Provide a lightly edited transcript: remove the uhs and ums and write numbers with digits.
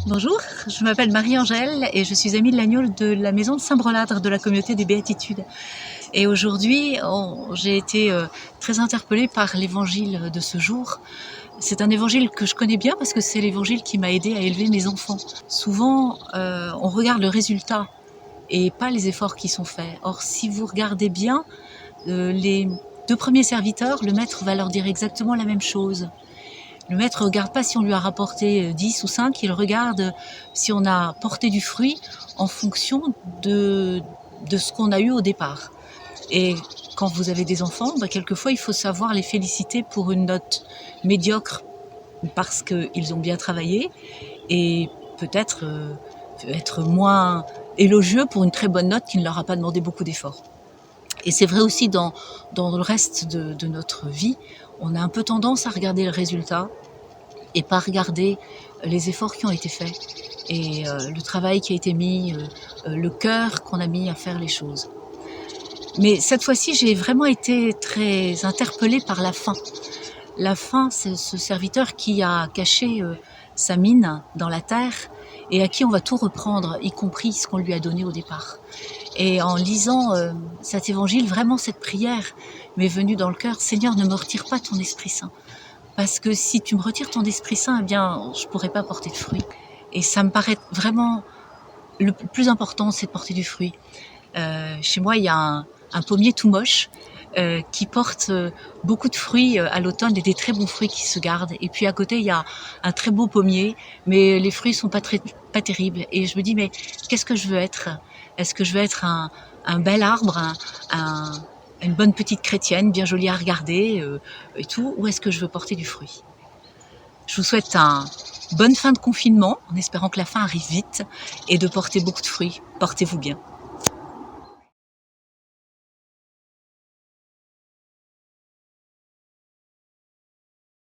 Bonjour, je m'appelle Marie-Angèle et je suis amie de l'agneau de la maison de Saint-Breladre de la communauté des Béatitudes. Et aujourd'hui, j'ai été très interpellée par l'évangile de ce jour. C'est un évangile que je connais bien parce que c'est l'évangile qui m'a aidée à élever mes enfants. Souvent, on regarde le résultat et pas les efforts qui sont faits. Or, si vous regardez bien, les deux premiers serviteurs, le maître va leur dire exactement la même chose. Le maître ne regarde pas si on lui a rapporté 10 ou 5, il regarde si on a porté du fruit en fonction de ce qu'on a eu au départ. Et quand vous avez des enfants, quelquefois il faut savoir les féliciter pour une note médiocre parce qu'ils ont bien travaillé et peut-être être moins élogieux pour une très bonne note qui ne leur a pas demandé beaucoup d'efforts. Et c'est vrai aussi dans le reste de notre vie, on a un peu tendance à regarder le résultat et pas regarder les efforts qui ont été faits et le travail qui a été mis, le cœur qu'on a mis à faire les choses. Mais cette fois-ci, j'ai vraiment été très interpellée par la fin. La fin, c'est ce serviteur qui a caché sa mine dans la terre et à qui on va tout reprendre, y compris ce qu'on lui a donné au départ. Et en lisant cet évangile, vraiment cette prière m'est venue dans le cœur. Seigneur, ne me retire pas ton Esprit Saint. Parce que si tu me retires ton Esprit Saint, eh bien, je ne pourrai pas porter de fruits. Et ça me paraît vraiment le plus important, c'est de porter du fruit. Chez moi, il y a un pommier tout moche qui porte beaucoup de fruits à l'automne et des très bons fruits qui se gardent. Et puis à côté, il y a un très beau pommier, mais les fruits sont pas terribles. Et je me dis, mais qu'est-ce que je veux être? Est-ce que je veux être un bel arbre, une bonne petite chrétienne, bien jolie à regarder et tout, ou est-ce que je veux porter du fruit? Je vous souhaite une bonne fin de confinement, en espérant que la fin arrive vite, et de porter beaucoup de fruits. Portez-vous bien.